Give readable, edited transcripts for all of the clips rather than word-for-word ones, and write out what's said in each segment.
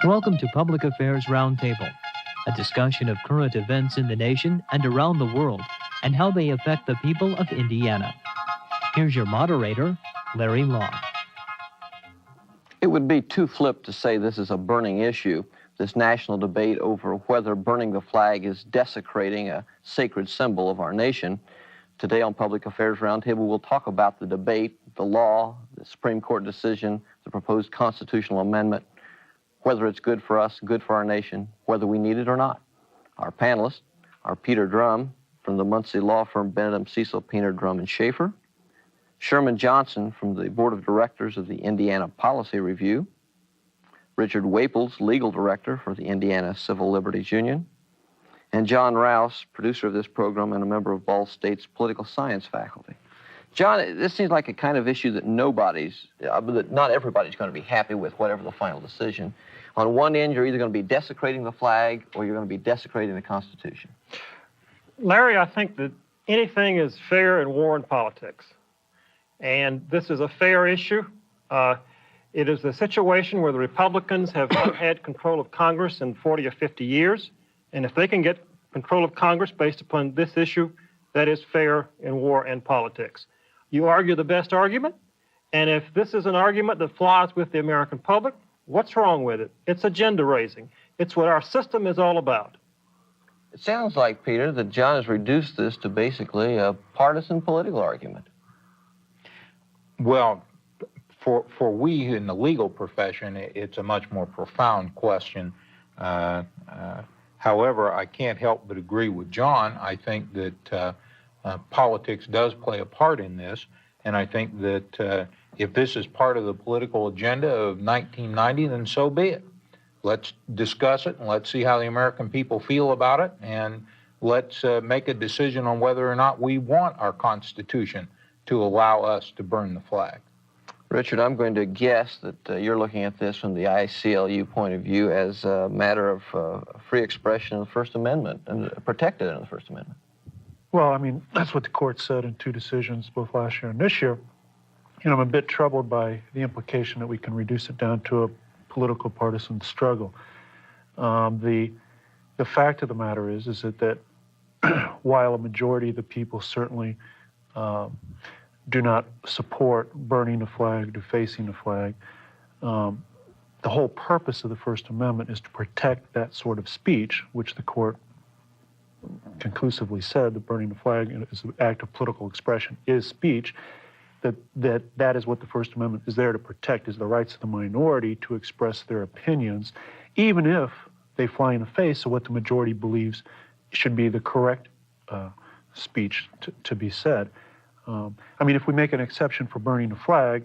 Welcome to Public Affairs Roundtable, a discussion of current events in the nation and around the world and how they affect the people of Indiana. Here's your moderator, Larry Lough. It would be too flip to say this is a burning issue, this national debate over whether burning the flag is desecrating a sacred symbol of our nation. Today on Public Affairs Roundtable, we'll talk about the debate, the law, the Supreme Court decision, the proposed constitutional amendment, whether it's good for us, good for our nation, whether we need it or not. Our panelists are Peter Drum from the Muncie law firm Benedum, Cecil, Piener, Drum, and Schaefer, Sherman Johnson from the Board of Directors of the Indiana Policy Review, Richard Waples, Legal Director for the Indiana Civil Liberties Union, and John Rouse, producer of this program and a member of Ball State's Political Science faculty. John, this seems like a kind of issue that not everybody's going to be happy with, whatever the final decision. On one end, you're either going to be desecrating the flag or you're going to be desecrating the Constitution. Larry, I think that anything is fair in war and politics. And this is a fair issue. It is a situation where the Republicans have not had control of Congress in 40 or 50 years. And if they can get control of Congress based upon this issue, that is fair in war and politics. You argue the best argument, and if this is an argument that flies with the American public, what's wrong with it? It's agenda raising. It's what our system is all about. It sounds like, Peter, that John has reduced this to basically a partisan political argument. Well, for we in the legal profession, it's a much more profound question. However, I can't help but agree with John. I think that politics does play a part in this, and I think that if this is part of the political agenda of 1990, then so be it. Let's discuss it, and let's see how the American people feel about it, and let's make a decision on whether or not we want our Constitution to allow us to burn the flag. Richard, I'm going to guess that you're looking at this from the ICLU point of view as a matter of free expression of the First Amendment and protected in the First Amendment. Well, I mean, that's what the court said in two decisions, both last year and this year. You know, I'm a bit troubled by the implication that we can reduce it down to a political partisan struggle. The fact of the matter is that while a majority of the people certainly do not support burning the flag, defacing the flag, the whole purpose of the First Amendment is to protect that sort of speech, which the court conclusively said that burning the flag is an act of political expression is speech, that is what the First Amendment is there to protect, is the rights of the minority to express their opinions, even if they fly in the face of what the majority believes should be the correct speech to be said. I mean, if we make an exception for burning the flag,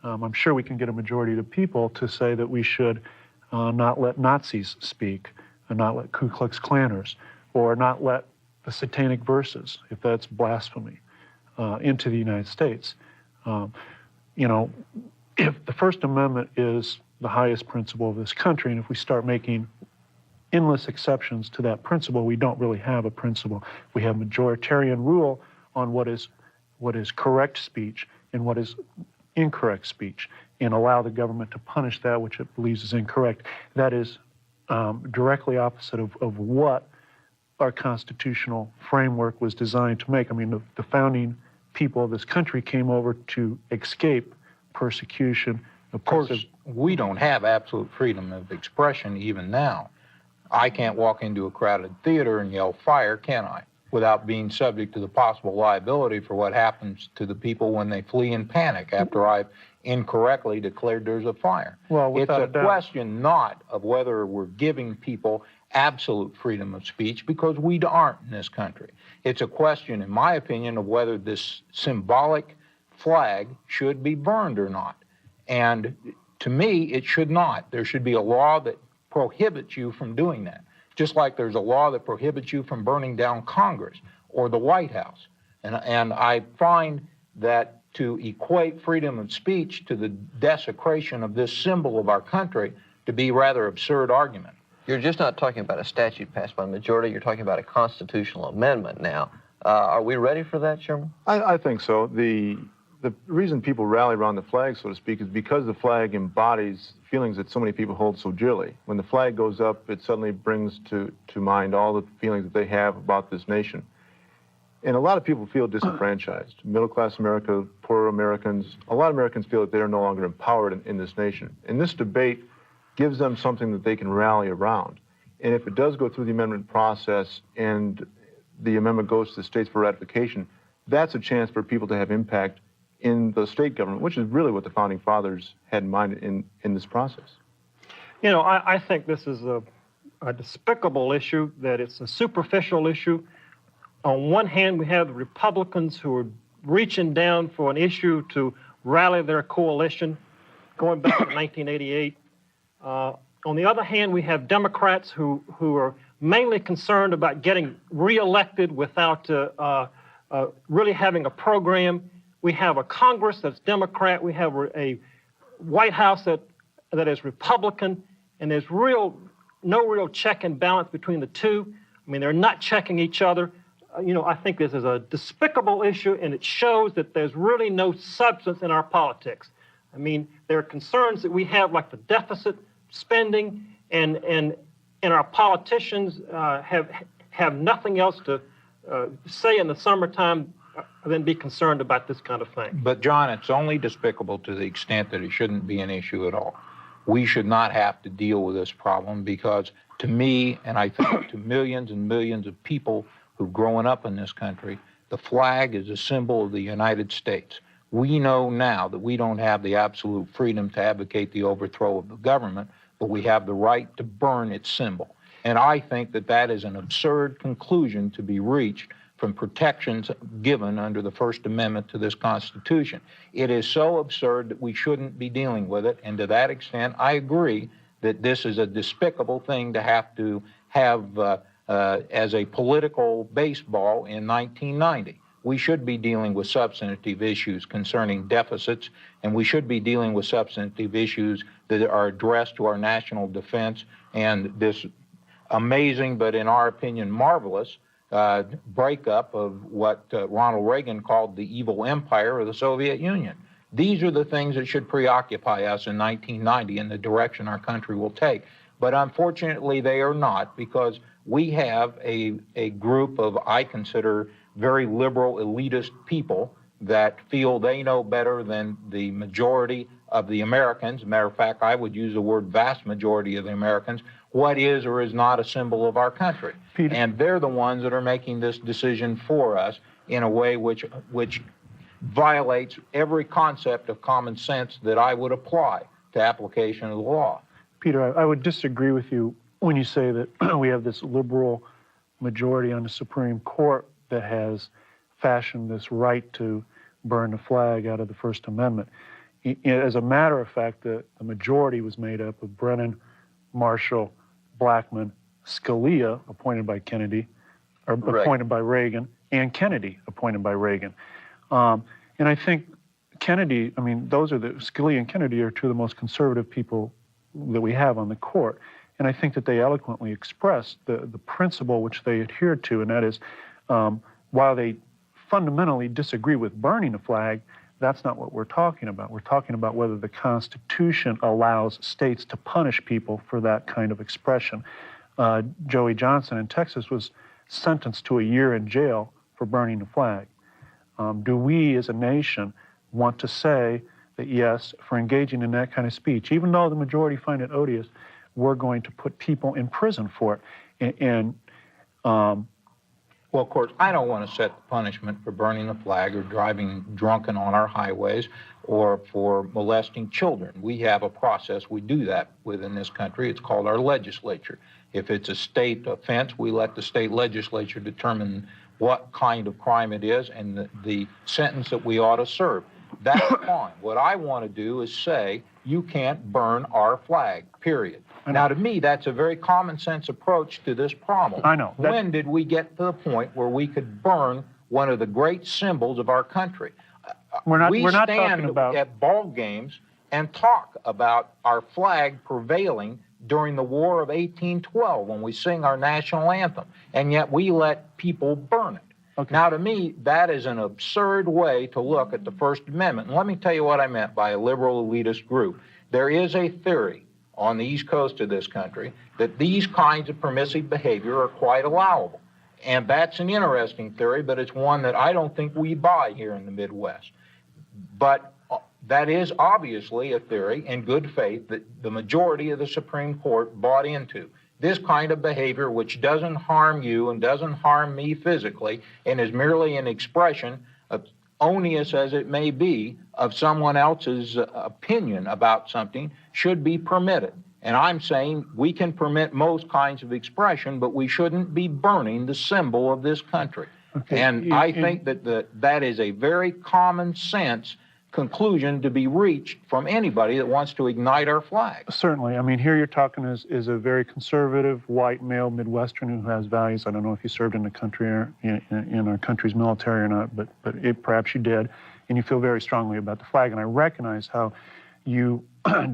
I'm sure we can get a majority of the people to say that we should not let Nazis speak, and not let Ku Klux Klanners, or not let the satanic verses, if that's blasphemy, into the United States. You know, if the First Amendment is the highest principle of this country, and if we start making endless exceptions to that principle, we don't really have a principle. We have majoritarian rule on what is correct speech and what is incorrect speech, and allow the government to punish that which it believes is incorrect. That is directly opposite of what our constitutional framework was designed to make. I mean, the founding people of this country came over to escape persecution. Of course, we don't have absolute freedom of expression even now. I can't walk into a crowded theater and yell fire, can I? Without being subject to the possible liability for what happens to the people when they flee in panic after I've incorrectly declared there's a fire. Well, it's a question not of whether we're giving people absolute freedom of speech, because we aren't in this country. It's a question, in my opinion, of whether this symbolic flag should be burned or not. And to me, it should not. There should be a law that prohibits you from doing that. Just like there's a law that prohibits you from burning down Congress or the White House. And I find that to equate freedom of speech to the desecration of this symbol of our country to be rather absurd argument. You're just not talking about a statute passed by the majority, you're talking about a constitutional amendment now. Are we ready for that, Sherman? I think so. the reason people rally around the flag, so to speak, is because the flag embodies feelings that so many people hold so dearly. When the flag goes up, it suddenly brings to mind all the feelings that they have about this nation. And a lot of people feel disenfranchised. Middle-class America, poor Americans, a lot of Americans feel that they are no longer empowered in this nation. And this debate gives them something that they can rally around. And if it does go through the amendment process and the amendment goes to the states for ratification, that's a chance for people to have impact in the state government, which is really what the Founding Fathers had in mind in this process. You know, I think this is a despicable issue, that it's a superficial issue. On one hand, we have the Republicans who are reaching down for an issue to rally their coalition, going back to 1988. On the other hand, we have Democrats who are mainly concerned about getting reelected without really having a program. We have a Congress that's Democrat. We have a White House that is Republican, and there's no real check and balance between the two. I mean, they're not checking each other. You know, I think this is a despicable issue, and it shows that there's really no substance in our politics. I mean, there are concerns that we have, like the deficit spending, and our politicians have nothing else to say in the summertime than be concerned about this kind of thing. But John, it's only despicable to the extent that it shouldn't be an issue at all. We should not have to deal with this problem because, to me, and I think to millions and millions of people who've grown up in this country, the flag is a symbol of the United States. We know now that we don't have the absolute freedom to advocate the overthrow of the government, but we have the right to burn its symbol. And I think that that is an absurd conclusion to be reached from protections given under the First Amendment to this Constitution. It is so absurd that we shouldn't be dealing with it, and to that extent, I agree that this is a despicable thing to have as a political baseball in 1990. We should be dealing with substantive issues concerning deficits, and we should be dealing with substantive issues that are addressed to our national defense and this amazing, but in our opinion, marvelous breakup of what Ronald Reagan called the evil empire of the Soviet Union. These are the things that should preoccupy us in 1990 in the direction our country will take. But unfortunately, they are not, because we have a group of, I consider, very liberal, elitist people that feel they know better than the majority of the Americans. Matter of fact, I would use the word vast majority of the Americans, what is or is not a symbol of our country. Peter. And they're the ones that are making this decision for us in a way which violates every concept of common sense that I would apply to application of the law. Peter, I would disagree with you when you say that we have this liberal majority on the Supreme Court that has fashioned this right to burn the flag out of the First Amendment. As a matter of fact, the majority was made up of Brennan, Marshall, Blackmun, Scalia, appointed by Kennedy, or appointed by Reagan, and Kennedy, appointed by Reagan. And I think Kennedy, I mean, Scalia and Kennedy are two of the most conservative people that we have on the court. And I think that they eloquently expressed the principle which they adhered to, and that is, while they fundamentally disagree with burning the flag, that's not what we're talking about. We're talking about whether the Constitution allows states to punish people for that kind of expression. Joey Johnson in Texas was sentenced to a year in jail for burning the flag. Do we as a nation want to say that, yes, for engaging in that kind of speech, even though the majority find it odious, we're going to put people in prison for it? Well, of course, I don't want to set the punishment for burning the flag or driving drunken on our highways or for molesting children. We have a process we do that with in this country. It's called our legislature. If it's a state offense, we let the state legislature determine what kind of crime it is and the sentence that we ought to serve. That's fine. What I want to do is say, you can't burn our flag, period. Now, to me, that's a very common sense approach to this problem. I know. When did we get to the point where we could burn one of the great symbols of our country? We're not stand talking about at ball games and talk about our flag prevailing during the War of 1812 when we sing our national anthem, and yet we let people burn it. Okay. Now, to me, that is an absurd way to look at the First Amendment. And let me tell you what I meant by a liberal elitist group. There is a theory on the East Coast of this country that these kinds of permissive behavior are quite allowable. And that's an interesting theory, but it's one that I don't think we buy here in the Midwest. But that is obviously a theory in good faith that the majority of the Supreme Court bought into. This kind of behavior, which doesn't harm you and doesn't harm me physically, and is merely an expression, of, odious as it may be, of someone else's opinion about something, should be permitted. And I'm saying we can permit most kinds of expression, but we shouldn't be burning the symbol of this country. Okay. And I think that that is a very common sense conclusion to be reached from anybody that wants to ignite our flag. Certainly. I mean, here you're talking is a very conservative, white male Midwestern who has values. I don't know if you served in the country or in our country's military or not, but perhaps you did, and you feel very strongly about the flag. And I recognize how you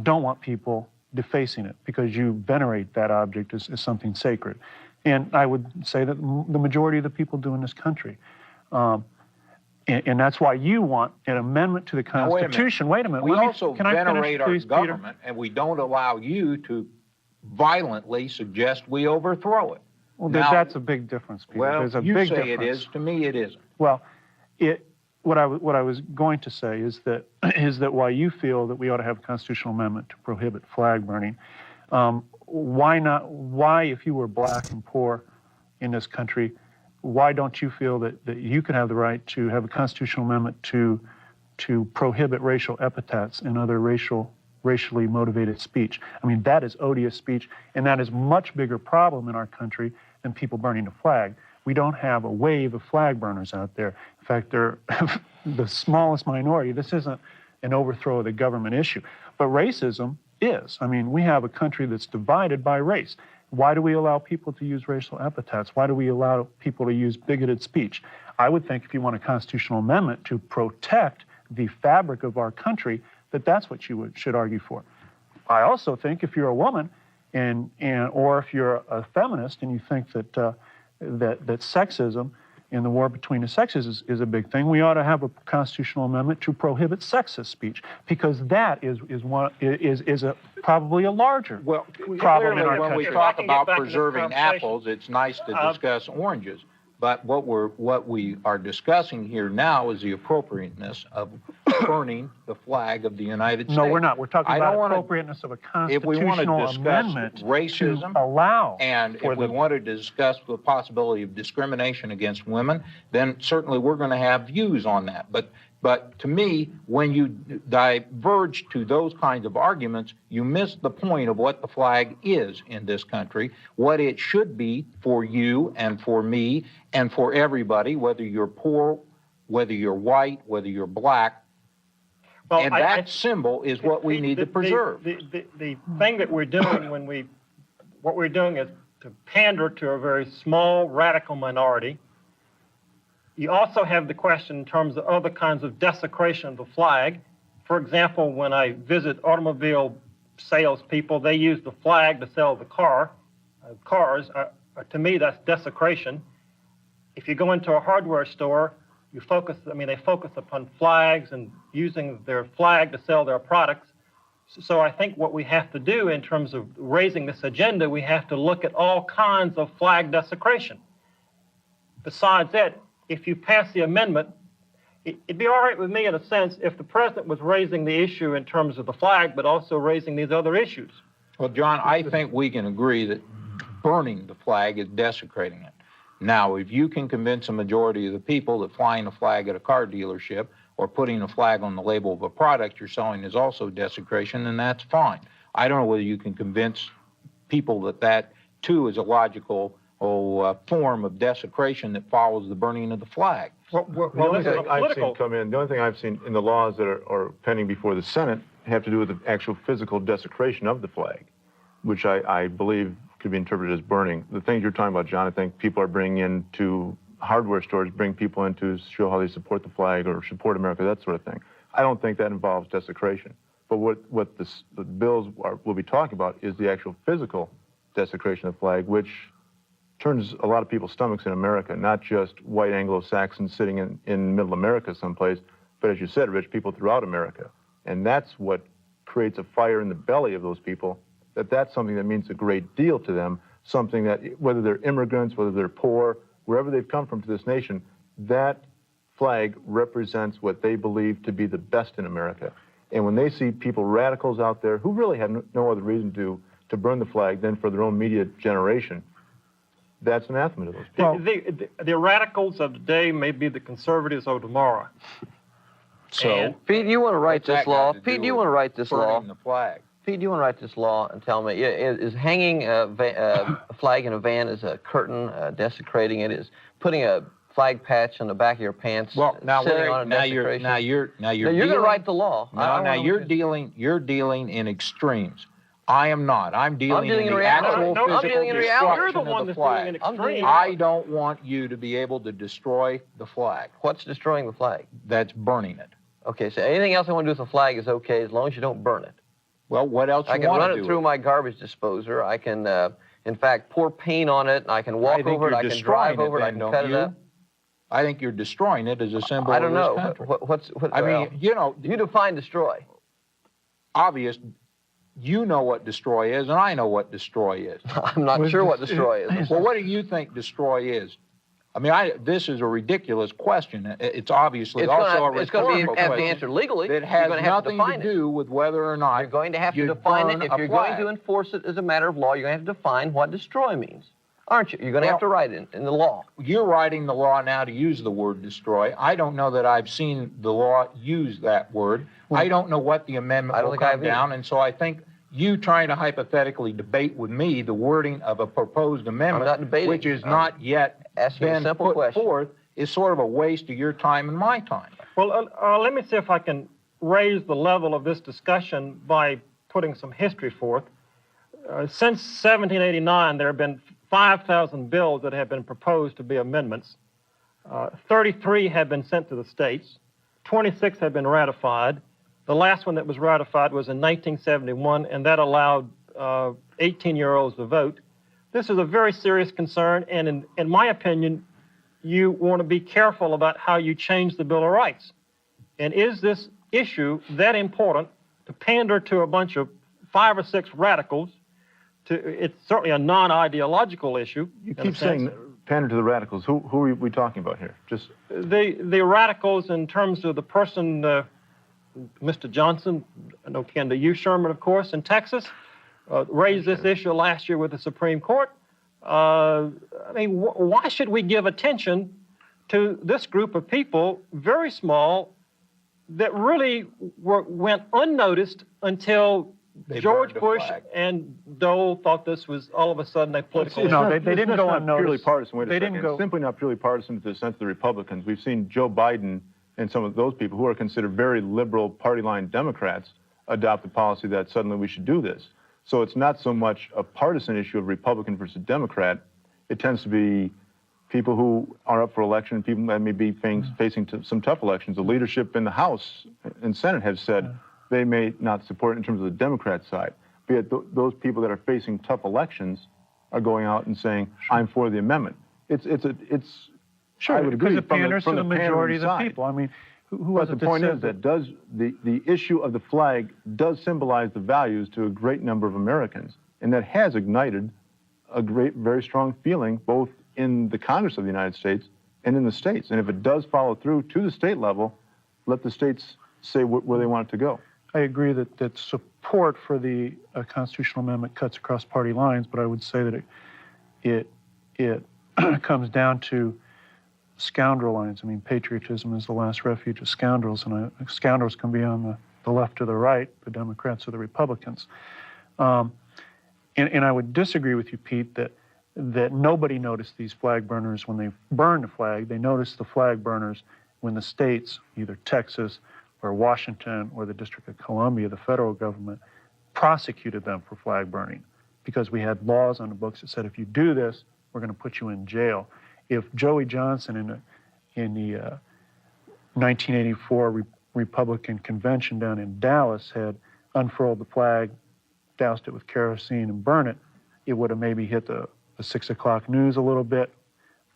don't want people defacing it because you venerate that object as something sacred. And I would say that the majority of the people do in this country. And that's why you want an amendment to the Constitution. Wait a minute. We also venerate our government, and we don't allow you to violently suggest we overthrow it. Well, that's a big difference, Peter. Well, There's a you big say difference. it is. To me, it isn't. Well, what I was going to say is that while you feel that we ought to have a constitutional amendment to prohibit flag burning, why not? Why, if you were black and poor in this country, why don't you feel that you could have the right to have a constitutional amendment to prohibit racial epithets and other racially motivated speech? I mean, that is odious speech, and that is a much bigger problem in our country than people burning the flag. We don't have a wave of flag burners out there. In fact, they're the smallest minority. This isn't an overthrow of the government issue. But racism is. I mean, we have a country that's divided by race. Why do we allow people to use racial epithets? Why do we allow people to use bigoted speech? I would think if you want a constitutional amendment to protect the fabric of our country, that's what you should argue for. I also think if you're a woman or if you're a feminist and you think that sexism in the war between the sexes is a big thing, we ought to have a constitutional amendment to prohibit sexist speech, because that is probably a larger problem in our when country. we talk about preserving apples, it's nice to discuss oranges. But what we are discussing here now is the appropriateness of burning the flag of the United States. No, we're not. We're talking about appropriateness of a constitutional amendment racism, to allow. And if we want to discuss the possibility of discrimination against women, then certainly we're going to have views on that. But to me, when you diverge to those kinds of arguments, you miss the point of what the flag is in this country, what it should be for you and for me and for everybody, whether you're poor, whether you're white, whether you're black. Well, and that symbol is what we need to preserve. The thing that we're doing what we're doing is to pander to a very small radical minority. You also have the question in terms of other kinds of desecration of the flag. For example, when I visit automobile salespeople, they use the flag to sell the cars. To me, that's desecration. If you go into a hardware store, they focus upon flags and using their flag to sell their products. So I think what we have to do in terms of raising this agenda, we have to look at all kinds of flag desecration. Besides that, if you pass the amendment, it'd be all right with me in a sense if the president was raising the issue in terms of the flag, but also raising these other issues. Well, John, I think we can agree that burning the flag is desecrating it. Now, if you can convince a majority of the people that flying a flag at a car dealership or putting a flag on the label of a product you're selling is also desecration, then that's fine. I don't know whether you can convince people that too is a logical form of desecration that follows the burning of the flag. The only thing I've seen in the laws that are pending before the Senate have to do with the actual physical desecration of the flag, which I believe could be interpreted as burning. The things you're talking about, John, I think people are bringing into hardware stores, bring people in to show how they support the flag or support America, that sort of thing. I don't think that involves desecration. But what the bills will be talking about is the actual physical desecration of the flag, which turns a lot of people's stomachs in America, not just white Anglo-Saxons sitting in middle America someplace, but as you said, rich people throughout America. And that's what creates a fire in the belly of those people, that's something that means a great deal to them, something that, whether they're immigrants, whether they're poor, wherever they've come from to this nation, that flag represents what they believe to be the best in America. And when they see people, radicals out there, who really have no other reason to burn the flag than for their own media generation, that's anathema to those people. The radicals of today may be the conservatives of tomorrow. So, Pete, you want to write this law? Pete, you want to write this law? The flag. Pete, you want to write this law and tell me, is hanging a flag in a van is a curtain, desecrating it, is putting a flag patch on the back of your pants? Well, now you're going to write the law. Now you're dealing in extremes. I am not. I'm dealing in the actual physical destruction of the flag. I don't want you to be able to destroy the flag. What's destroying the flag? That's burning it. Okay, so anything else I want to do with the flag is okay as long as you don't burn it. Well, what else I can run it through my garbage disposer. I can, in fact, pour paint on it, and I can walk over it, I can drive over it, I can cut it up. I think you're destroying it as a symbol of this country. I mean, you define destroy. Obvious. You know what destroy is, and I know what destroy is. I'm not sure what destroy is. Well, what do you think destroy is? I mean, this is a ridiculous question. It's obviously also a rhetorical question. It's going to have to be answered legally. It has nothing to do with whether or not you're going to have to define it. If you're going to enforce it as a matter of law, you're going to have to define what destroy means, aren't you? You're going to have to write it in the law. You're writing the law now to use the word destroy. I don't know that I've seen the law use that word. I don't know what the amendment will come down, and so I think you trying to hypothetically debate with me the wording of a proposed amendment, which is not yet been put forth, is sort of a waste of your time and my time. Well, let me see if I can raise the level of this discussion by putting some history forth. Since 1789, there have been 5,000 bills that have been proposed to be amendments. 33 have been sent to the states. 26 have been ratified. The last one that was ratified was in 1971, and that allowed 18-year-olds to vote. This is a very serious concern, and in my opinion, you want to be careful about how you change the Bill of Rights. And is this issue that important to pander to a bunch of 5 or 6 radicals? It's certainly a non-ideological issue. You keep saying pander to the radicals. Who are we talking about here? Just the radicals in terms of the person, Mr. Johnson, no kin to you, Sherman, of course, in Texas, raised this issue last year with the Supreme Court. I mean, why should we give attention to this group of people, very small, that really went unnoticed until George Bush and Dole thought this was all of a sudden a political issue? No, they didn't go unnoticed. Purely partisan. Wait a second. Didn't go. Simply not purely partisan to the sense of the Republicans. We've seen Joe Biden and some of those people who are considered very liberal party line Democrats adopt the policy that suddenly we should do this. So it's not so much a partisan issue of Republican versus Democrat. It tends to be people who are up for election, people that may be facing some tough elections. The leadership in the House and Senate have said they may not support it in terms of the Democrat side. But yet those people that are facing tough elections are going out and saying, I'm for the amendment. Sure, I would agree, because it panders to the majority of the people. I mean, who was it the point is that the issue of the flag does symbolize the values to a great number of Americans, and that has ignited a very strong feeling both in the Congress of the United States and in the states. And if it does follow through to the state level, let the states say where they want it to go. I agree that support for the constitutional amendment cuts across party lines, but I would say that it comes down to scoundrel lines. I mean, patriotism is the last refuge of scoundrels, and scoundrels can be on the left or the right, the Democrats or the Republicans. And I would disagree with you, Pete, that nobody noticed these flag burners when they burned the flag. They noticed the flag burners when the states, either Texas or Washington or the District of Columbia, the federal government, prosecuted them for flag burning, because we had laws on the books that said if you do this, we're going to put you in jail. If Joey Johnson in the 1984 Republican convention down in Dallas had unfurled the flag, doused it with kerosene and burned it, it would have maybe hit the the 6 o'clock news a little bit,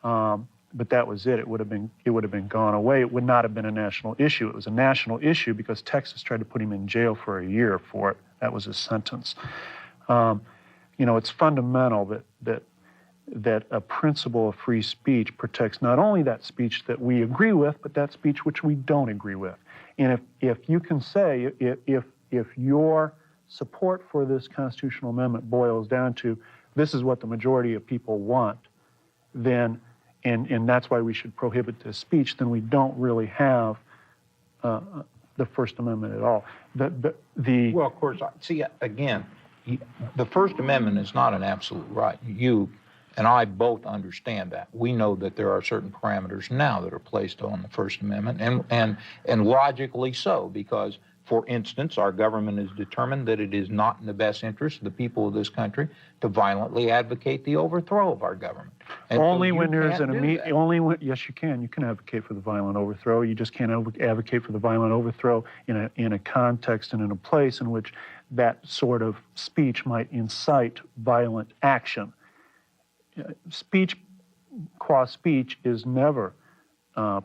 but that was it. It would have been gone away. It would not have been a national issue. It was a national issue because Texas tried to put him in jail for a year for it. That was his sentence. You know, it's fundamental that a principle of free speech protects not only that speech that we agree with, but that speech which we don't agree with. And if you can say, if your support for this constitutional amendment boils down to this is what the majority of people want, then, and that's why we should prohibit this speech, then we don't really have the First Amendment at all. Well, of course, see, again, the First Amendment is not an absolute right. You and I both understand that. We know that there are certain parameters now that are placed on the First Amendment, and logically so, because, for instance, our government has determined that it is not in the best interest of the people of this country to violently advocate the overthrow of our government. And only so when there's an immediate, yes, you can. You can advocate for the violent overthrow. You just can't advocate for the violent overthrow in a context and in a place in which that sort of speech might incite violent action. Speech, qua speech, is never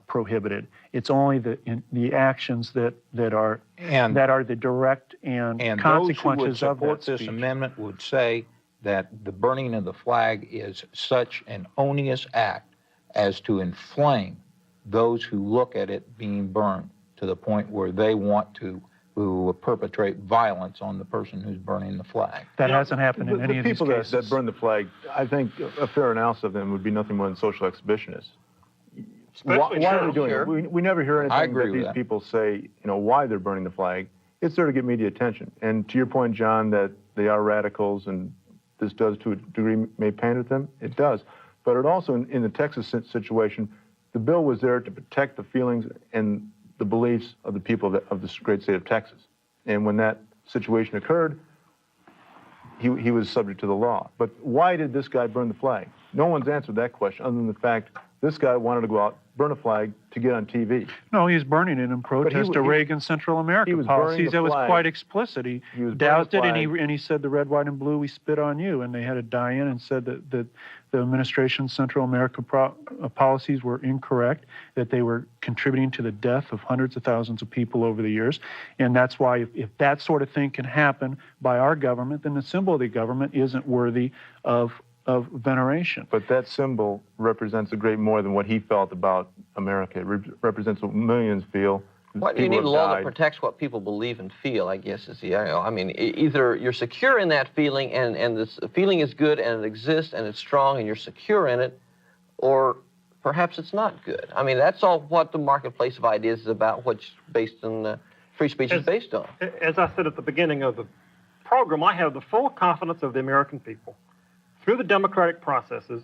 prohibited. It's only the actions that are the direct and consequences of that speech. Those who would support this amendment would say that the burning of the flag is such an odious act as to inflame those who look at it being burned to the point where they want to perpetrate violence on the person who's burning the flag. That hasn't happened in any of these cases. The people that burn the flag, I think a fair analysis of them would be nothing more than social exhibitionists. Why are they doing it? We never hear anything that these people say, you know, why they're burning the flag. It's there to get media attention. And to your point, John, that they are radicals and this does, to a degree, may pander at them, it does. But it also, in the Texas situation, the bill was there to protect the feelings and the beliefs of the people of this great state of Texas. And when that situation occurred, he was subject to the law. But why did this guy burn the flag? No one's answered that question other than the fact this guy wanted to go out, burn a flag to get on TV. No, he's burning it in protest to Reagan's Central America policies. That was quite explicit. He doused it, and he said, the red, white, and blue, we spit on you. And they had to die in and said that the administration's Central America policies were incorrect, that they were contributing to the death of hundreds of thousands of people over the years. And that's why if that sort of thing can happen by our government, then the symbol of the government isn't worthy of veneration. But that symbol represents a great more than what he felt about America. It represents what millions feel. What you need a law that protects what people believe and feel, I guess, is the, I mean, either you're secure in that feeling and this feeling is good and it exists and it's strong and you're secure in it, or perhaps it's not good. I mean, that's all what the marketplace of ideas is about, what's based on, free speech is based on. As I said at the beginning of the program, I have the full confidence of the American people through the democratic processes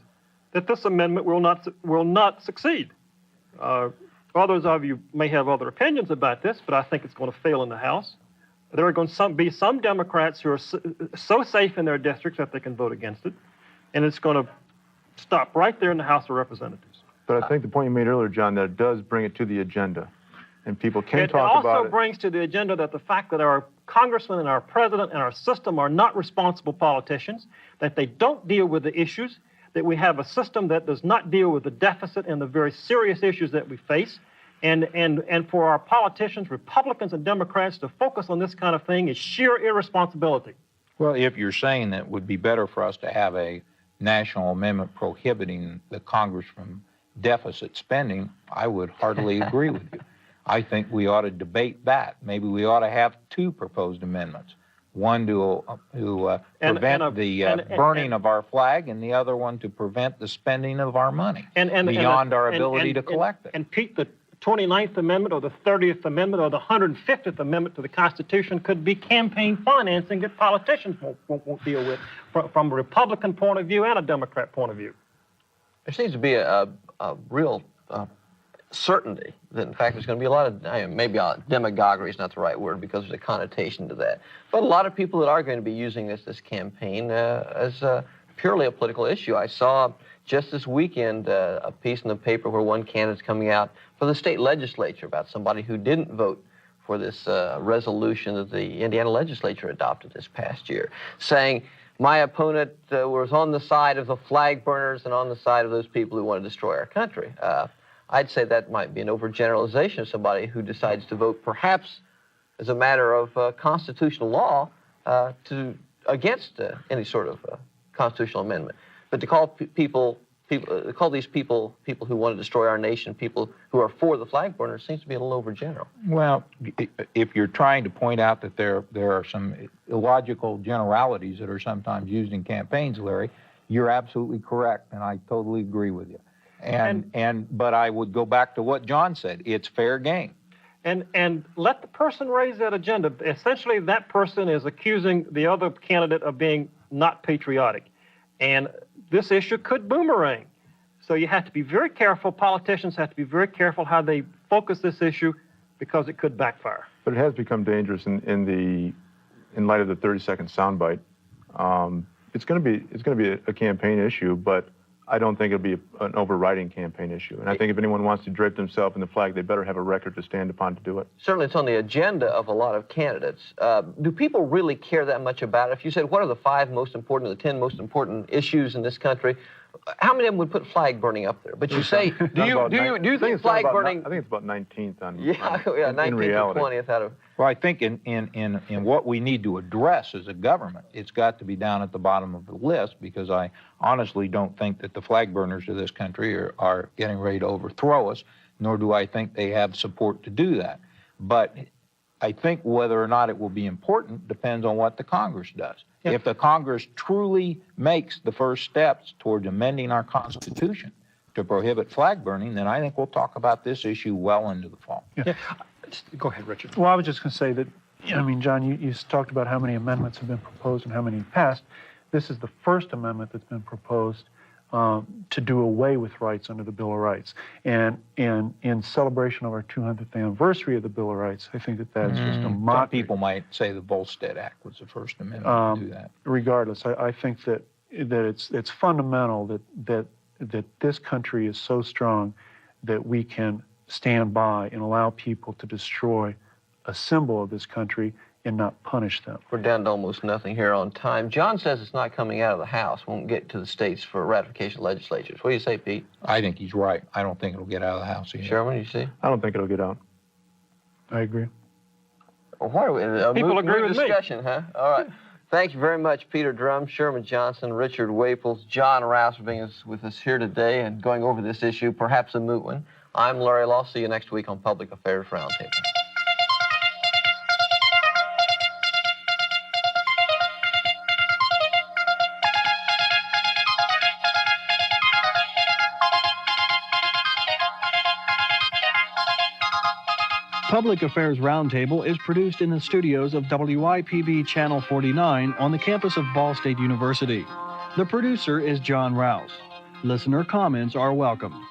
that this amendment will not succeed. Others of you may have other opinions about this, but I think it's going to fail in the House. There are going to be some Democrats who are so safe in their districts that they can vote against it, and it's going to stop right there in the House of Representatives. But I think the point you made earlier, John, that it does bring it to the agenda, and people can talk about it. It also brings to the agenda that the fact that our congressmen and our president and our system are not responsible politicians, that they don't deal with the issues, that we have a system that does not deal with the deficit and the very serious issues that we face, and for our politicians, Republicans and Democrats, to focus on this kind of thing is sheer irresponsibility. Well, if you're saying that it would be better for us to have a national amendment prohibiting the Congress from deficit spending, I would heartily agree with you. I think we ought to debate that. Maybe we ought to have two proposed amendments. One to prevent the burning of our flag, and the other one to prevent the spending of our money beyond our ability to collect it. And Pete, the 29th Amendment or the 30th Amendment or the 150th Amendment to the Constitution could be campaign financing that politicians won't deal with from a Republican point of view and a Democrat point of view. There seems to be a real certainty that, in fact, there's going to be a lot of, maybe demagoguery is not the right word because there's a connotation to that, but a lot of people that are going to be using this campaign as purely a political issue. I saw just this weekend a piece in the paper where one candidate's coming out for the state legislature about somebody who didn't vote for this resolution that the Indiana legislature adopted this past year, saying, my opponent was on the side of the flag burners and on the side of those people who want to destroy our country. I'd say that might be an overgeneralization of somebody who decides to vote, perhaps as a matter of constitutional law, against any sort of constitutional amendment. But to call call these people who want to destroy our nation, people who are for the flag burners, seems to be a little overgeneral. Well, if you're trying to point out that there are some illogical generalities that are sometimes used in campaigns, Larry, you're absolutely correct, and I totally agree with you. But I would go back to what John said. It's fair game. And let the person raise that agenda. Essentially, that person is accusing the other candidate of being not patriotic. And this issue could boomerang. So you have to be very careful. Politicians have to be very careful how they focus this issue, because it could backfire. But it has become dangerous in light of the 30-second soundbite. It's going to be a campaign issue, but I don't think it'll be an overriding campaign issue. And I think if anyone wants to drape themselves in the flag, they better have a record to stand upon to do it. Certainly it's on the agenda of a lot of candidates. Do people really care that much about it? If you said, what are the 5 most important or the 10 most important issues in this country, how many of them would put flag burning up there? But you say, do you think flag burning... I think it's about 19th on yeah, 19th or 20th out of... Well, I think in what we need to address as a government, it's got to be down at the bottom of the list, because I honestly don't think that the flag burners of this country are getting ready to overthrow us, nor do I think they have support to do that. But I think whether or not it will be important depends on what the Congress does. Yep. If the Congress truly makes the first steps towards amending our Constitution to prohibit flag burning, then I think we'll talk about this issue well into the fall. Yeah. Go ahead, Richard. Well, I was just going to say that, I mean, John, you talked about how many amendments have been proposed and how many passed. This is the first amendment that's been proposed to do away with rights under the Bill of Rights. And in celebration of our 200th anniversary of the Bill of Rights, I think that that's just a mockery. Some people might say the Volstead Act was the first amendment to do that. Regardless, I think that it's fundamental that this country is so strong that we can stand by and allow people to destroy a symbol of this country and not punish them. We're down to almost nothing here on time. John says it's not coming out of the House, won't get to the states for ratification legislatures. What do you say, Pete? I think he's right. I don't think it'll get out of the House either. Sherman, you see? I don't think it'll get out. I agree. Well, what are we, people agree with discussion, me. Huh? All right. Thank you very much, Peter Drum, Sherman Johnson, Richard Waples, John Rouse for being with us here today and going over this issue, perhaps a moot one. I'm Larry Lough. See you next week on Public Affairs Roundtable. Public Affairs Roundtable is produced in the studios of WIPB Channel 49 on the campus of Ball State University. The producer is John Rouse. Listener comments are welcome.